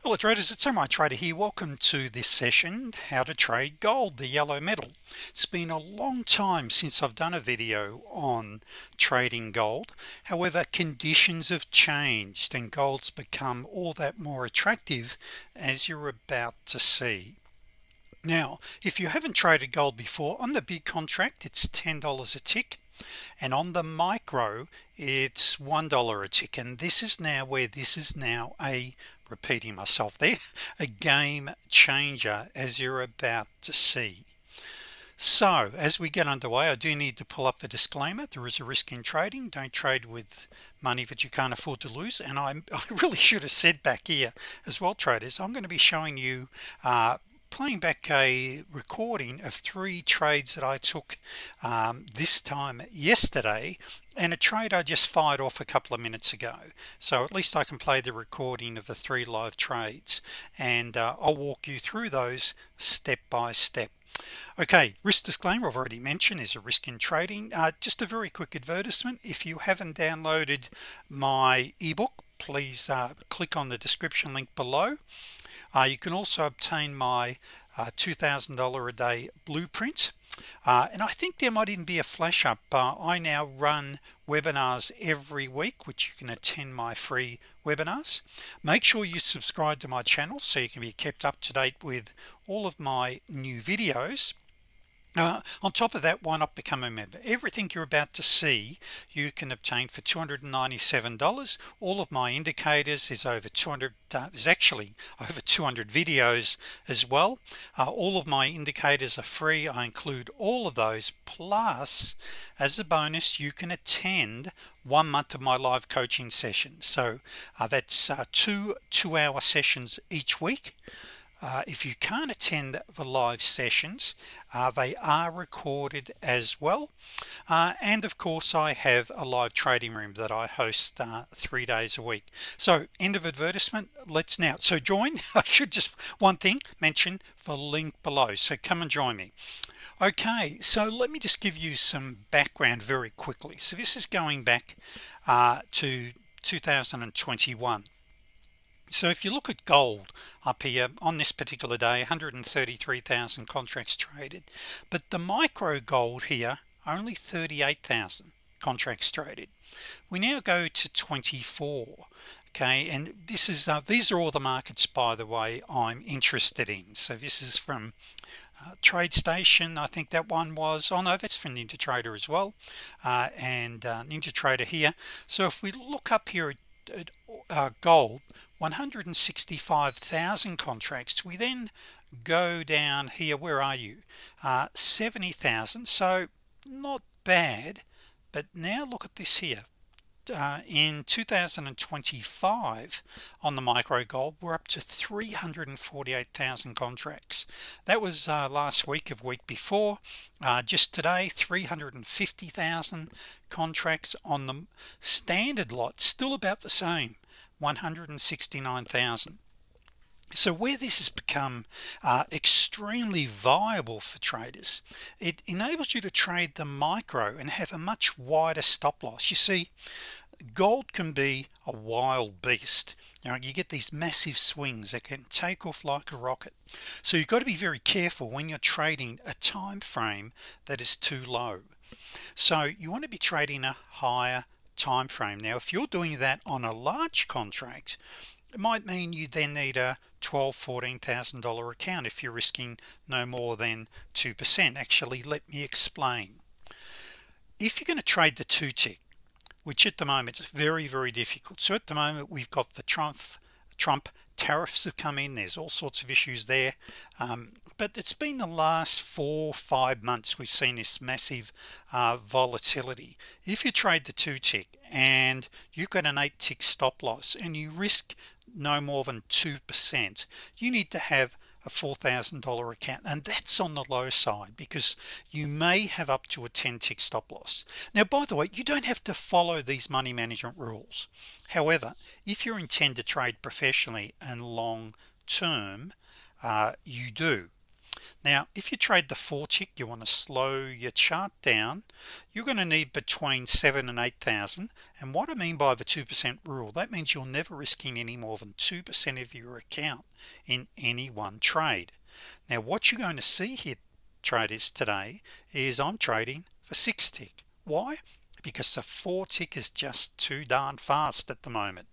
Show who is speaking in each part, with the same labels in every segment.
Speaker 1: Hello traders, it's Samurai Trader here. Welcome to this session, how to trade gold, the yellow metal. It's been a long time since I've done a video on trading gold. However, conditions have changed and gold's become all that more attractive, as you're about to see. Now, if you haven't traded gold before, on the big contract it's $10 a tick, and on the micro it's $1 a tick. And this is now where this is now a, repeating myself there, a game changer, as you're about to see. So as we get underway, I do need to pull up the disclaimer. There is a risk in trading. Don't trade with money that you can't afford to lose. And I really should have said back here as well, traders, I'm going to be showing you playing back a recording of 3 trades that I took this time yesterday, and a trade I just fired off a couple of minutes ago. So at least I can play the recording of the 3 live trades, and I'll walk you through those step by step. Okay, risk disclaimer I've already mentioned is a risk in trading. Just a very quick advertisement: if you haven't downloaded my ebook, please click on the description link below. You can also obtain my $2,000 a day blueprint, and I think there might even be a flash up. I now run webinars every week, which you can attend my free webinars. Make sure you subscribe to my channel so you can be kept up to date with all of my new videos. On top of that, why not become a member? Everything you're about to see you can obtain for $297. All of my indicators is over 200 is actually over 200 videos as well. All of my indicators are free. I include all of those, plus as a bonus you can attend 1 month of my live coaching sessions. So that's 2 2-hour sessions each week. If you can't attend the live sessions, they are recorded as well, and of course I have a live trading room that I host 3 days a week. So end of advertisement. Let's now join. I should just one thing mention the link below, so come and join me. Okay, so let me just give you some background very quickly. So this is going back to 2021. So if you look at gold up here on this particular day, 133,000 contracts traded, but the micro gold here only 38,000 contracts traded. We now go to 24. Okay, and this is these are all the markets, by the way, I'm interested in. So this is from TradeStation. I think that one was, oh no, that's from NinjaTrader as well, and NinjaTrader here. So if we look up here at gold, 165,000 contracts, we then go down here, where are you, 70,000. so not bad. But now look at this here. In 2025 on the micro gold, we're up to 348,000 contracts. That was last week of week before. Just today, 350,000 contracts on the standard lot, still about the same, 169,000. So where this has become extremely viable for traders, it enables you to trade the micro and have a much wider stop loss. You see, gold can be a wild beast. You get these massive swings that can take off like a rocket. So you've got to be very careful when you're trading a time frame that is too low. So you want to be trading a higher time frame. Now if you're doing that on a large contract, it might mean you then need a $12,000-$14,000 account if you're risking no more than 2%. Actually, let me explain. If you're going to trade the 2 tick, which at the moment is very difficult. So at the moment we've got the Trump tariffs have come in. There's all sorts of issues there, but it's been the last 4-5 months we've seen this massive volatility. If you trade the 2 tick and you've got an 8 tick stop loss and you risk no more than 2%, you need to have a $4,000 account, and that's on the low side because you may have up to a 10 tick stop loss. Now by the way, you don't have to follow these money management rules. However, if you intend to trade professionally and long term, you do. Now if you trade the 4 tick, you want to slow your chart down. You're going to need between 7 and 8,000. And what I mean by the 2% rule, that means you're never risking any more than 2% of your account in any one trade. Now what you're going to see here, traders, today is I'm trading for 6 tick. Why? Because the 4 tick is just too darn fast at the moment.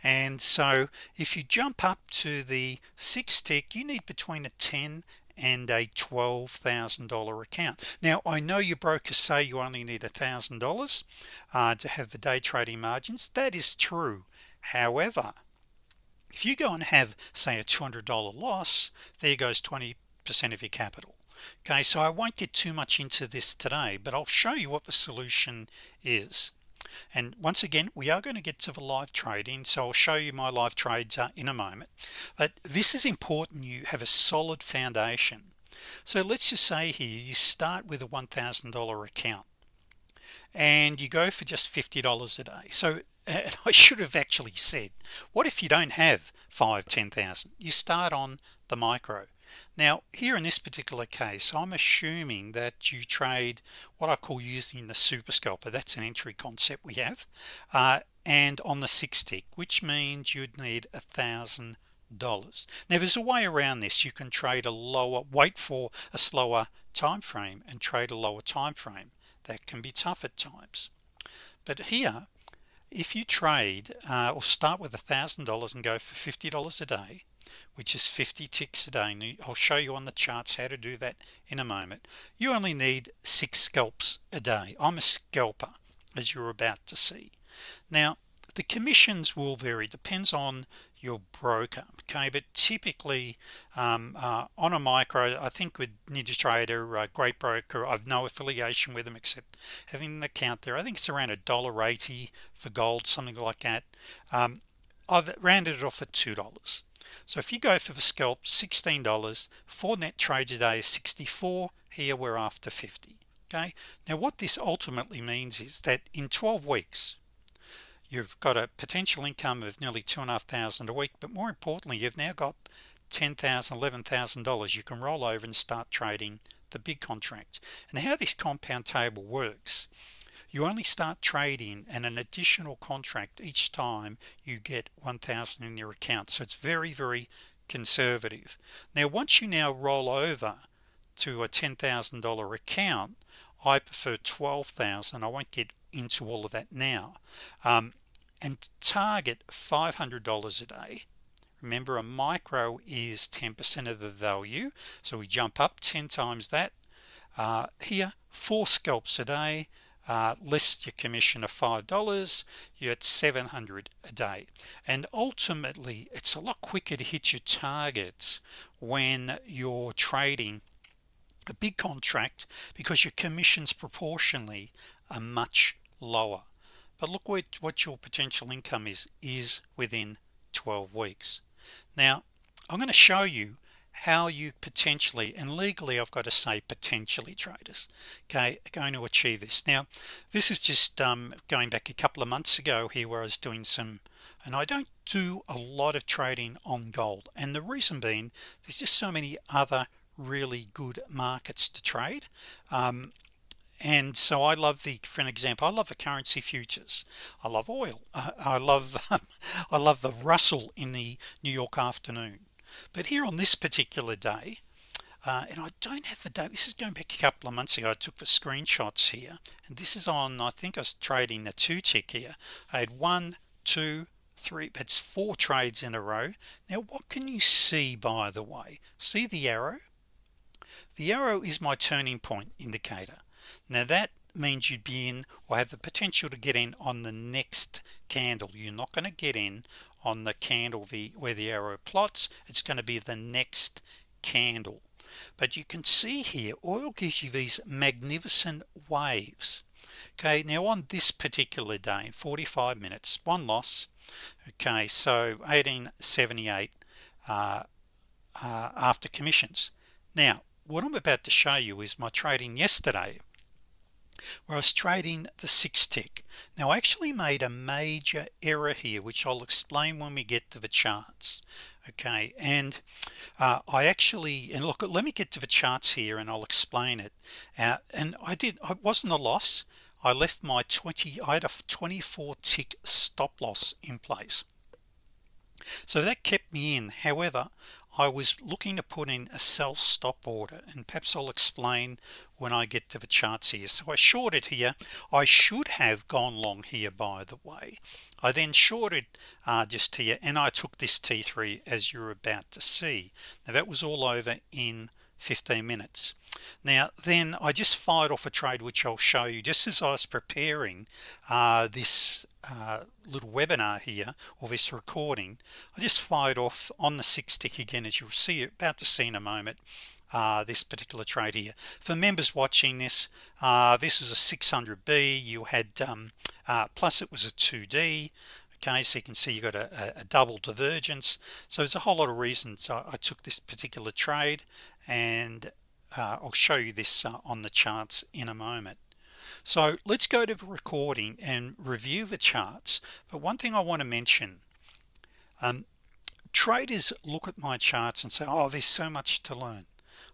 Speaker 1: And so if you jump up to the 6 tick, you need between a 10 and a $12,000 account. Now I know your brokers say you only need $1,000 to have the day trading margins. That is true. However, if you go and have, say, a $200 loss, there goes 20% of your capital. Okay, so I won't get too much into this today, but I'll show you what the solution is. And once again, we are going to get to the live trading, so I'll show you my live trades in a moment. But this is important, you have a solid foundation. So let's just say here you start with a $1,000 account and you go for just $50 a day. So I should have actually said, what if you don't have 5-10,000? You start on the micro. Now here in this particular case, I'm assuming that you trade what I call using the super scalper. That's an entry concept we have, and on the 6 tick, which means you'd need $1,000. Now there's a way around this. You can trade a lower, wait for a slower time frame and trade a lower time frame. That can be tough at times, but here if you trade or start with $1,000 and go for $50 a day, which is 50 ticks a day, and I'll show you on the charts how to do that in a moment, you only need 6 scalps a day. I'm a scalper, as you're about to see. Now the commissions will vary, depends on your broker, okay, but typically on a micro, I think with NinjaTrader, great broker, I've no affiliation with them except having an account there. I think it's around $1.80 for gold, something like that. I've rounded it off at $2. So if you go for the scalp, $16, 4 net trades a day is 64. Here we're after 50. Okay, now what this ultimately means is that in 12 weeks you've got a potential income of nearly $2,500 a week, but more importantly, you've now got $10,000, $11,000 you can roll over and start trading the big contract. And how this compound table works, you only start trading an additional contract each time you get 1,000 in your account. So it's very, very conservative. Now once you now roll over to a $10,000 account, I prefer 12,000. I won't get into all of that now, and target $500 a day. Remember, a micro is 10% of the value, so we jump up 10 times that. Here 4 scalps a day, list your commission of $5, you're at $700 a day. And ultimately it's a lot quicker to hit your targets when you're trading a big contract, because your commissions proportionally are much lower. But look what your potential income is within 12 weeks. Now I'm going to show you how you potentially, and legally I've got to say potentially, traders, okay, are going to achieve this. Now this is just going back a couple of months ago here, where I was doing some, and I don't do a lot of trading on gold, and the reason being there's just so many other really good markets to trade. And so I love for an example, I love the currency futures, I love oil, I love I love the Russell in the New York afternoon. But here on this particular day, and I don't have the date, this is going back a couple of months ago, I took the screenshots here, and this is on, I think I was trading the 2 tick here. I had 1, 2, 3, that's 4 trades in a row. Now what can you see, by the way? See the arrow? The arrow is my turning point indicator. Now that means you'd be in, or have the potential to get in on the next candle. You're not going to get in on the candle where the arrow plots. It's going to be the next candle. But you can see here oil gives you these magnificent waves. Okay, now on this particular day, 45 minutes, 1 loss. Okay, so 1878 after commissions. Now what I'm about to show you is my trading yesterday. where I was trading the 6 tick. Now I actually made a major error here, which I'll explain when we get to the charts. Okay, and I actually, and look, let me get to the charts here and I'll explain it. And it wasn't a loss. I left my I had a 24 tick stop loss in place, so that kept me in. However, I was looking to put in a sell stop order, and perhaps I'll explain when I get to the charts here. So I shorted here. I should have gone long here, by the way. I then shorted just here, and I took this T3 as you're about to see. Now that was all over in 15 minutes. Now then I just fired off a trade, which I'll show you just as I was preparing this little webinar here, or this recording. I just fired off on the 6 tick again, as you'll see, about to see in a moment, this particular trade here. For members watching this, this is a 600B. You had plus it was a 2D. Okay, so you can see you got a double divergence. So there's a whole lot of reasons I took this particular trade, and I'll show you this on the charts in a moment. So let's go to the recording and review the charts. But one thing I want to mention, traders look at my charts and say, oh, there's so much to learn.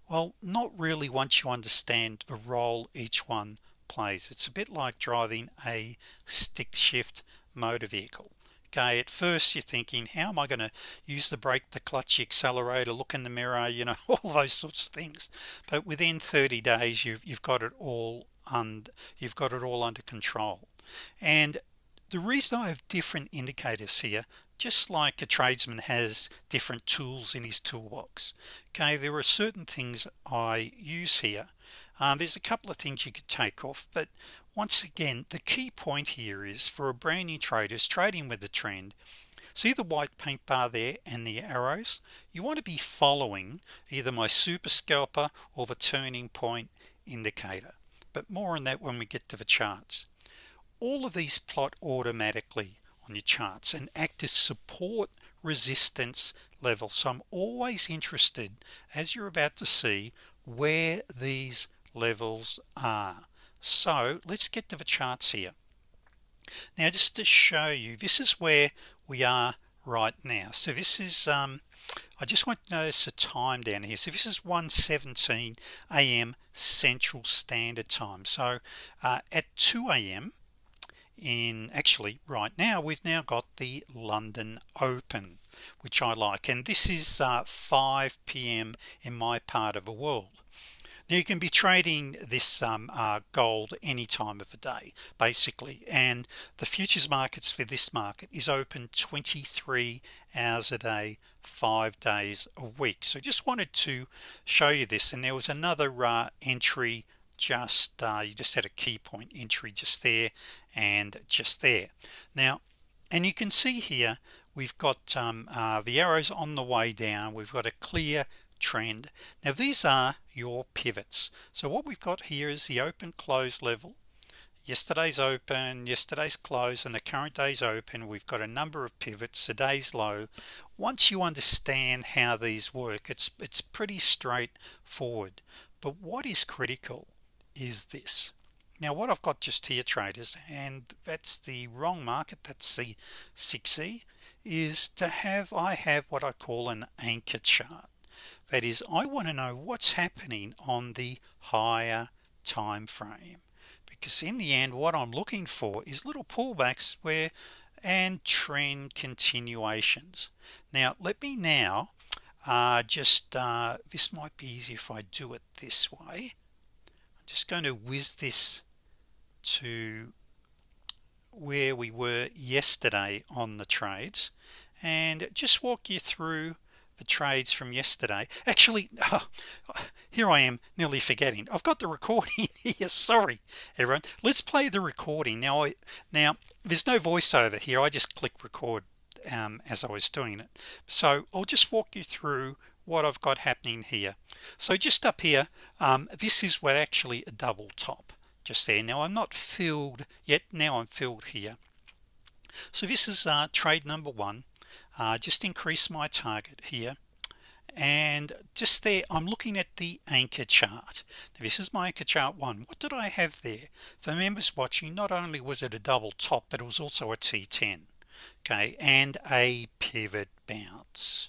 Speaker 1: Well, not really once you understand the role each one plays. It's a bit like driving a stick shift motor vehicle. Okay, at first you're thinking, how am I going to use the brake, the clutch, the accelerator, look in the mirror, you know, all those sorts of things. But within 30 days you've got it all under control. And the reason I have different indicators here, just like a tradesman has different tools in his toolbox, okay, there are certain things I use here. There's a couple of things you could take off, but once again, the key point here is for a brand new trader trading with the trend. See the white paint bar there and the arrows? You want to be following either my super scalper or the turning point indicator, but more on that when we get to the charts. All of these plot automatically on your charts and act as support resistance levels. So I'm always interested, as you're about to see, where these levels are. So let's get to the charts here. Now just to show you, this is where we are right now. So this is I just want to notice the time down here. So this is 1:17 a.m. Central Standard Time. So at 2 a.m. actually right now, we've now got the London Open, which I like, and this is 5 p.m. in my part of the world. Now you can be trading this gold any time of the day basically, and the futures markets for this market is open 23 hours a day, 5 days a week. So just wanted to show you this. And there was another entry, just you just had a key point entry just there and just there. Now, and you can see here we've got the arrows on the way down. We've got a clear trend. Now these are your pivots. So what we've got here is the open close level, yesterday's open, yesterday's close, and the current day's open. We've got a number of pivots, today's low. Once you understand how these work, it's pretty straightforward. But what is critical is this. Now what I've got just here, traders, and that's the wrong market, that's the 6E, is to have, I have what I call an anchor chart. That is, I want to know what's happening on the higher time frame, because in the end what I'm looking for is little pullbacks and trend continuations. Now let me now this might be easier if I do it this way. I'm just going to whiz this to where we were yesterday on the trades and just walk you through the trades from yesterday. Actually, here I am nearly forgetting, I've got the recording here. Sorry everyone, let's play the recording now. There's no voiceover here, I just click record as I was doing it. So I'll just walk you through what I've got happening here. So just up here, this is what actually a double top just there. Now I'm not filled yet, now I'm filled here. So this is trade number one. Just increase my target here, and just there I'm looking at the anchor chart. Now, this is my anchor chart 1. What did I have there? For members watching, not only was it a double top, but it was also a T10, okay, and a pivot bounce.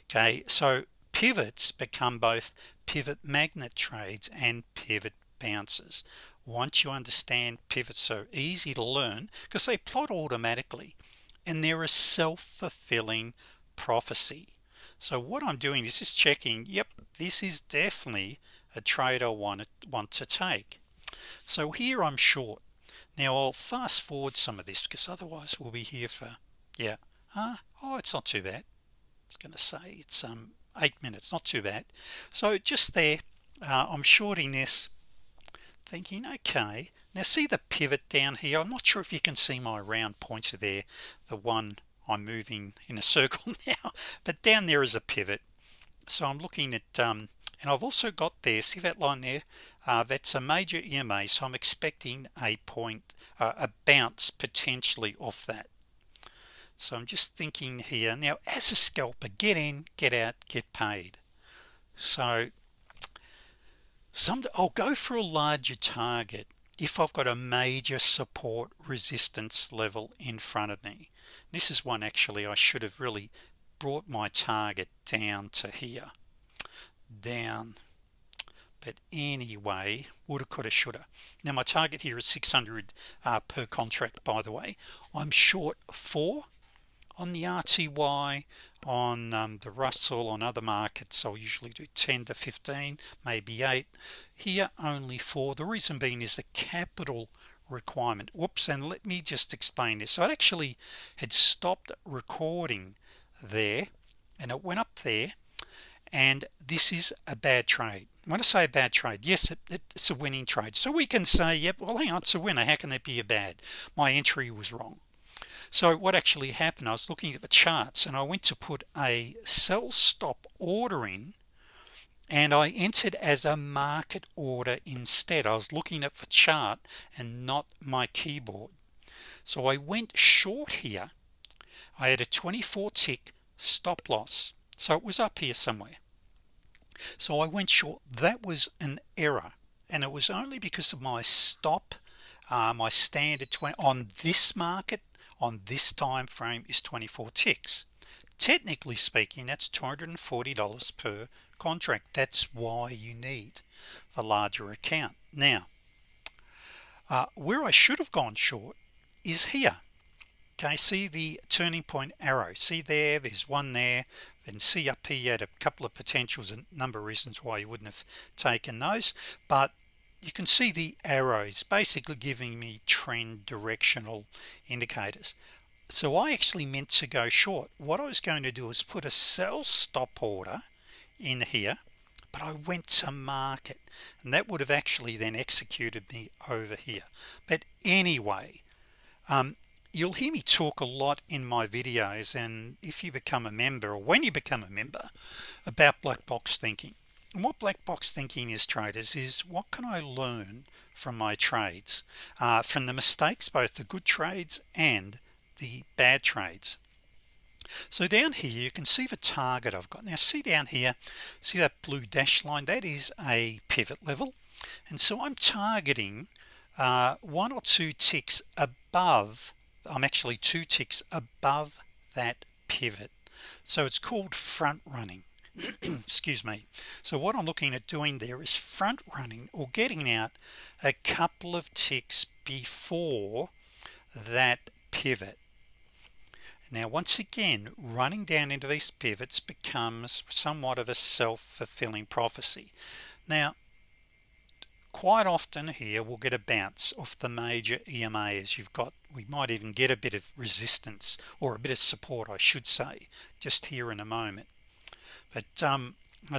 Speaker 1: Okay, so pivots become both pivot magnet trades and pivot bounces. Once you understand pivots, are easy to learn because they plot automatically and they're a self-fulfilling prophecy. So what I'm doing is just checking, yep, this is definitely a trade I want to take. So here I'm short. Now I'll fast forward some of this because otherwise we'll be here for, yeah, oh, it's not too bad. I was going to say it's 8 minutes, not too bad. So just there, I'm shorting this, thinking, okay, now see the pivot down here. I'm not sure if you can see my round pointer there, the one I'm moving in a circle now, but down there is a pivot. So I'm looking at and I've also got there, see that line there, that's a major EMA, so I'm expecting a bounce potentially off that. So I'm just thinking here now, as a scalper, get in, get out, get paid. So I'll go for a larger target if I've got a major support resistance level in front of me. This is one actually I should have really brought my target down to here, down, but anyway, woulda, coulda, shoulda. Now my target here is 600 per contract, by the way. I'm short 4 on the RTY, on the Russell, on other markets I'll usually do 10 to 15, maybe 8. Here only 4. The reason being is the capital requirement. Whoops, and let me just explain this. So I actually had stopped recording there and it went up there, and this is a bad trade. When I say a bad trade, yes, it's a winning trade, so we can say, yep, well, hang on, it's a winner. How can that be a bad? My entry was wrong. So what actually happened, I was looking at the charts and I went to put a sell stop order in, and I entered as a market order instead. I was looking at the chart and not my keyboard. So I went short here. I had a 24 tick stop loss, so it was up here somewhere. So I went short. That was an error, and it was only because of my stop, my standard 20 on this market, on this time frame, is 24 ticks. Technically speaking, that's $240 per contract. That's why you need the larger account. Now where I should have gone short is here. Okay, see the turning point arrow, see there's one there, then see up here you had a couple of potentials, a number of reasons why you wouldn't have taken those, but you can see the arrows basically giving me trend directional indicators. So I actually meant to go short. What I was going to do is put a sell stop order in here, but I went to market, and that would have actually then executed me over here. But anyway, you'll hear me talk a lot in my videos, and if you become a member, or when you become a member, about black box thinking. And what black box thinking is, traders, is what can I learn from my trades, from the mistakes, both the good trades and the bad trades. So down here you can see the target I've got. Now see down here, see that blue dash line, that is a pivot level, and so I'm targeting 1 or 2 ticks above. I'm actually 2 ticks above that pivot, so it's called front running. Excuse me. So what I'm looking at doing there is front running, or getting out a couple of ticks before that pivot. Now once again, running down into these pivots becomes somewhat of a self-fulfilling prophecy. Now quite often here we'll get a bounce off the major EMA, as we might even get a bit of resistance, or a bit of support I should say, just here in a moment. But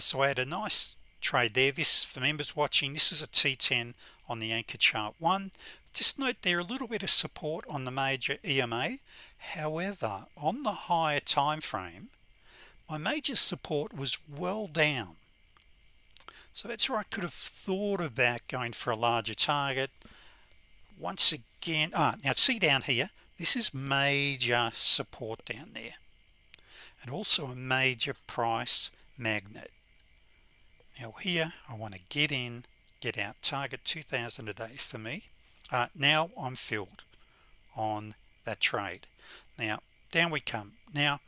Speaker 1: so I had a nice trade there. This, for members watching, this is a T10 on the anchor chart 1. Just note there a little bit of support on the major EMA. However, on the higher time frame, my major support was well down. So that's where I could have thought about going for a larger target. Once again, now see down here, this is major support down there, and also a major price magnet. Now here I want to get in, get out, target 2,000 a day for me. Now I'm filled on that trade. Now down we come. Now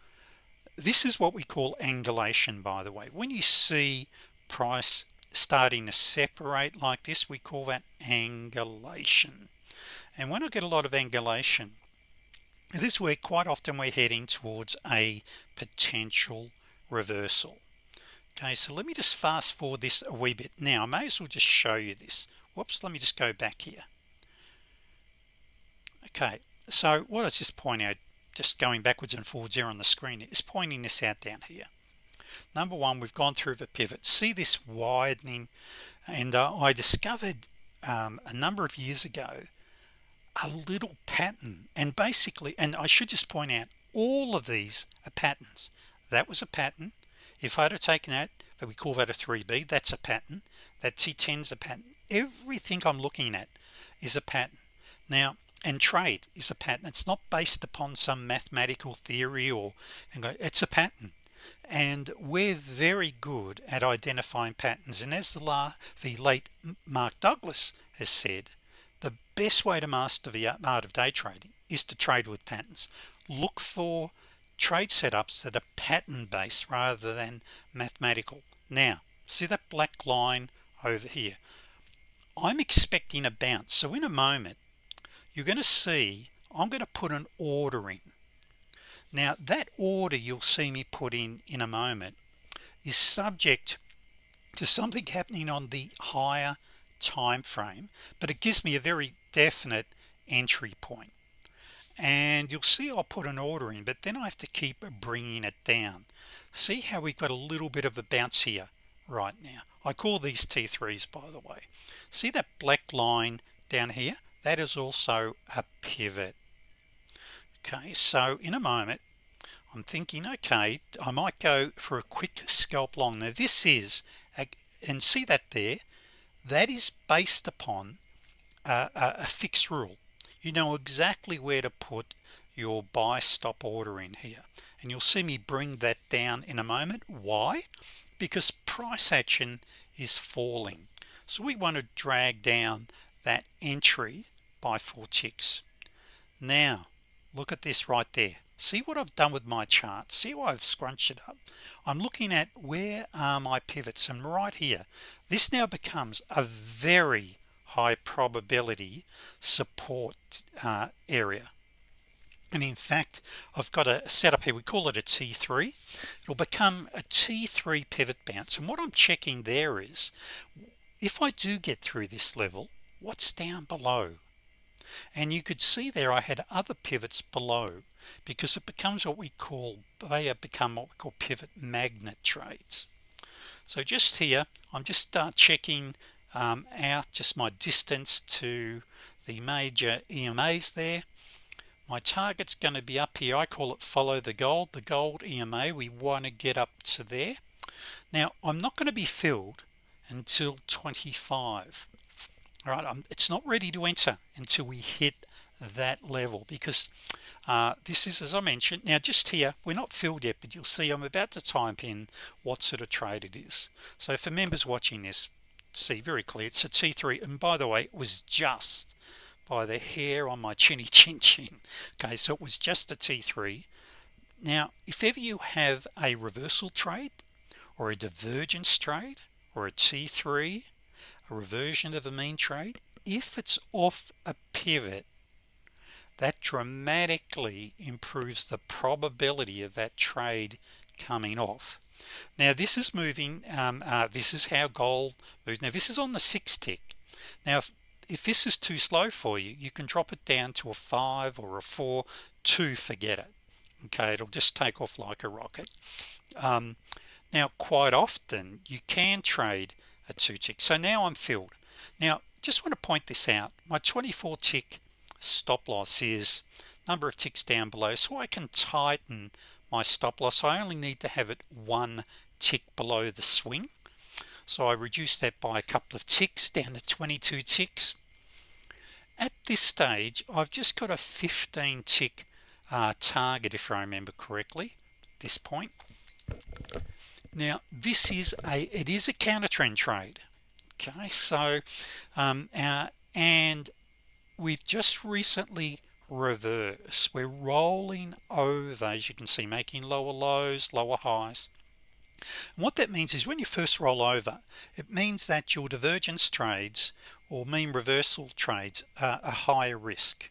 Speaker 1: this is what we call angulation, by the way. When you see price starting to separate like this, we call that angulation. And when I get a lot of angulation, this is where quite often we're heading towards a potential reversal. Okay, so let me just fast forward this a wee bit. Now I may as well just show you this. Whoops, let me just go back here. Okay, so what I was just pointing out, just going backwards and forwards here on the screen, is pointing this out down here. Number one, we've gone through the pivot. See this widening, and I discovered a number of years ago a little pattern, and basically, and I should just point out, all of these are patterns. That was a pattern. If I'd have taken that, we call that a 3B, that's a pattern. That T10 is a pattern. Everything I'm looking at is a pattern. Now, and trade is a pattern. It's not based upon some mathematical theory or it's a pattern, and we're very good at identifying patterns. And as the late Mark Douglas has said, the best way to master the art of day trading is to trade with patterns. Look for trade setups that are pattern based rather than mathematical. Now see that black line over here? I'm expecting a bounce, so in a moment you're going to see I'm going to put an order in. Now that order you'll see me put in a moment is subject to something happening on the higher time frame, but it gives me a very definite entry point. And you'll see I'll put an order in, but then I have to keep bringing it down. See how we've got a little bit of a bounce here right now. I call these T3s, by the way. See that black line down here? That is also a pivot. Okay, so in a moment I'm thinking, okay, I might go for a quick scalp long. Now this is and see that there, that is based upon a fixed rule. You know exactly where to put your buy stop order in here, and you'll see me bring that down in a moment. Why? Because price action is falling, so we want to drag down that entry by 4 ticks. Now look at this right there. See what I've done with my chart? See how I've scrunched it up? I'm looking at where are my pivots, and right here this now becomes a very high probability support area. And in fact I've got a setup here, we call it a T3. It'll become a T3 pivot bounce, and what I'm checking there is if I do get through this level, what's down below? And you could see there I had other pivots below, because it becomes what we call, they have become what we call pivot magnet trades. So just here I'm just checking out just my distance to the major EMAs there. My target's going to be up here. I call it follow the gold EMA. We want to get up to there. Now I'm not going to be filled until 25. All right, it's not ready to enter until we hit that level, because this is, as I mentioned, now just here we're not filled yet, but you'll see I'm about to type in what sort of trade it is. So for members watching this, see very clear it's a T3, and by the way it was just by the hair on my chinny chin. Okay, so it was just a T3. Now if ever you have a reversal trade or a divergence trade or a T3, a reversion of a mean trade, if it's off a pivot, that dramatically improves the probability of that trade coming off. Now this is moving, this is how gold moves. Now this is on the 6 tick. Now if this is too slow for you, you can drop it down to a 5 or a 4 to forget it. Okay, it'll just take off like a rocket. Now quite often you can trade a 2 tick. So now I'm filled. Now just want to point this out, my 24 tick stop loss is number of ticks down below, so I can tighten my stop loss. I only need to have it 1 tick below the swing, so I reduce that by a couple of ticks down to 22 ticks. At this stage I've just got a 15 tick target, if I remember correctly at this point. Now this is a counter trend trade. Okay, so and we've just recently reversed. We're rolling over, as you can see, making lower lows, lower highs. And what that means is when you first roll over, it means that your divergence trades or mean reversal trades are a higher risk,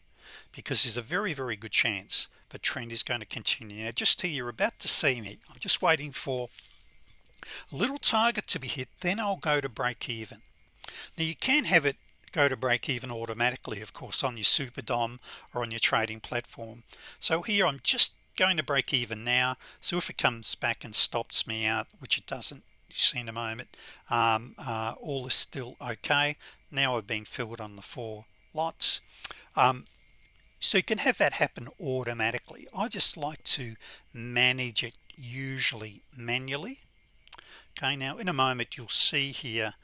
Speaker 1: because there's a very good chance the trend is going to continue. Now just till you're about to see me, I'm just waiting for a little target to be hit, then I'll go to break even. Now you can have it go to break even automatically, of course, on your super dom or on your trading platform. So here I'm just going to break even now. So if it comes back and stops me out, which it doesn't, you see in a moment, all is still okay. Now I've been filled on the 4 lots. So you can have that happen automatically. I just like to manage it usually manually. Okay, now in a moment you'll see here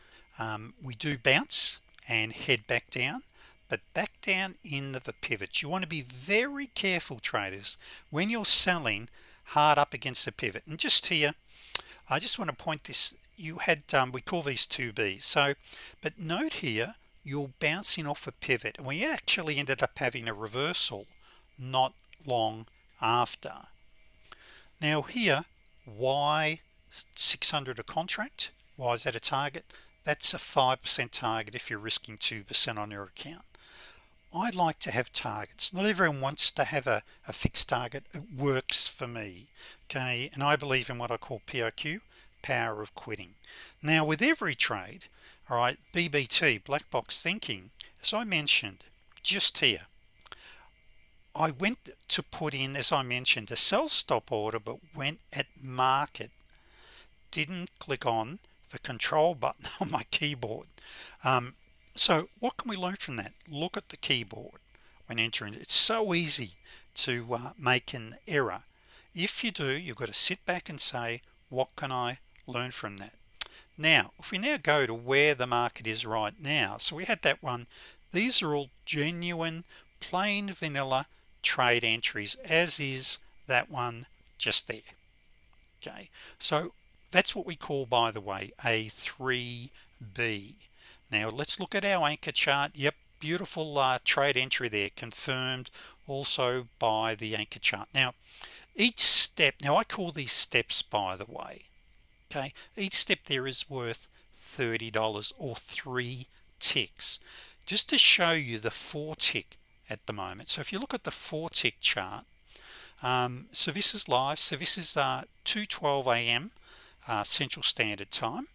Speaker 1: we do bounce and head back down, but back down in the pivots. You want to be very careful, traders, when you're selling hard up against the pivot. And just here I just want to point this, you had we call these 2Bs. So but note here you're bouncing off a pivot, and we actually ended up having a reversal not long after. Now here, why 600 a contract? Why is that a target? That's a 5% target if you're risking 2% on your account. I'd like to have targets. Not everyone wants to have a fixed target. It works for me. Okay, and I believe in what I call POQ, power of quitting. Now with every trade, all right, BBT, black box thinking, as I mentioned just here, I went to put in, as I mentioned, a sell stop order, but went at market, didn't click on the control button on my keyboard. So what can we learn from that? Look at the keyboard when entering. It's so easy to make an error. If you do, you've got to sit back and say, what can I learn from that? Now if we now go to where the market is right now, so we had that one. These are all genuine plain vanilla trade entries, as is that one just there. Okay, so that's what we call, by the way, a 3B. Now let's look at our anchor chart. Yep, beautiful trade entry there, confirmed also by the anchor chart. Now each step, now I call these steps, by the way, okay, each step there is worth $30 or 3 ticks, just to show you the 4 tick at the moment. So if you look at the 4 tick chart, so this is live, so this is 2:12 a.m. Central Standard Time,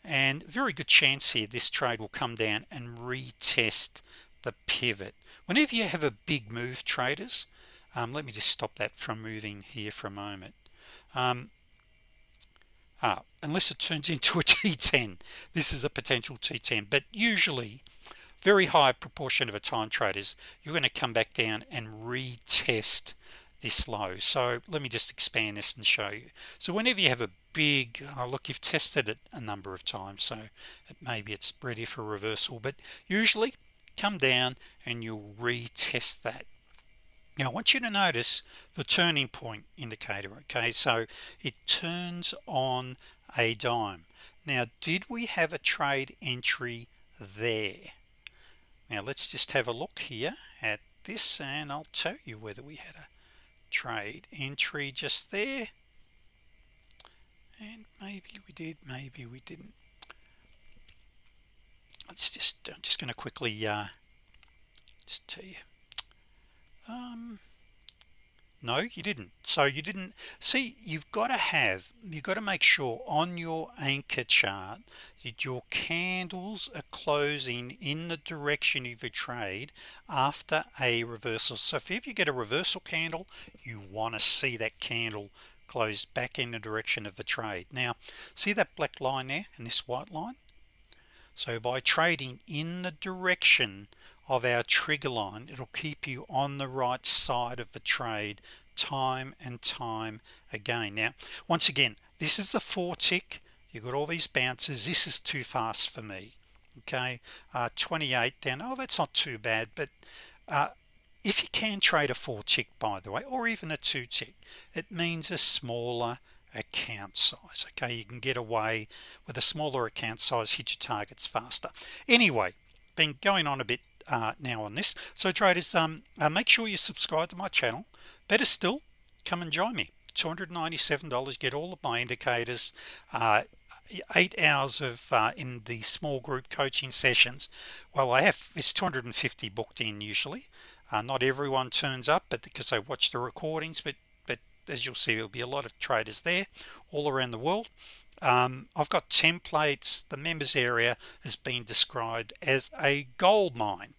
Speaker 1: and very good chance here this trade will come down and retest the pivot. Whenever you have a big move, traders, let me just stop that from moving here for a moment. Unless it turns into a T10, this is a potential T10, but usually very high proportion of a time, traders, you're going to come back down and retest this low. So let me just expand this and show you. So whenever you have a big look, you've tested it a number of times, so maybe it's ready for reversal, but usually come down and you'll retest that. Now I want you to notice the turning point indicator. Okay, so it turns on a dime. Now did we have a trade entry there? Now let's just have a look here at this and I'll tell you whether we had a trade entry just there, and maybe we did, maybe we didn't. I'm just going to quickly just tell you, no, you didn't. So you didn't see. You've got to make sure on your anchor chart that your candles are closing in the direction of your trade after a reversal. So if you get a reversal candle, you want to see that candle close back in the direction of the trade. Now see that black line there and this white line? So by trading in the direction of our trigger line, it'll keep you on the right side of the trade time and time again. Now once again, this is the 4 tick. You've got all these bounces. This is too fast for me. Okay, 28 down. Oh, that's not too bad. But if you can trade a 4 tick, by the way, or even a 2 tick, it means a smaller account size. Okay, you can get away with a smaller account size, hit your targets faster. Anyway, been going on a bit now on this. So traders, make sure you subscribe to my channel. Better still, come and join me. $297, get all of my indicators, 8 hours of in the small group coaching sessions. Well, I have this 250 booked in usually. Not everyone turns up, but because they watch the recordings, but as you'll see, there'll be a lot of traders there all around the world. I've got templates. The members area has been described as a gold mine.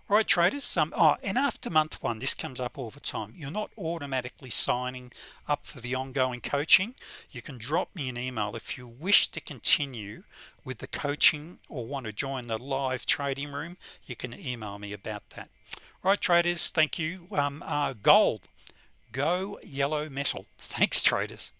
Speaker 1: All right, traders, and after month one, this comes up all the time. You're not automatically signing up for the ongoing coaching. You can drop me an email if you wish to continue with the coaching or want to join the live trading room. You can email me about that. All right, traders, thank you. Gold, go yellow metal. Thanks, traders.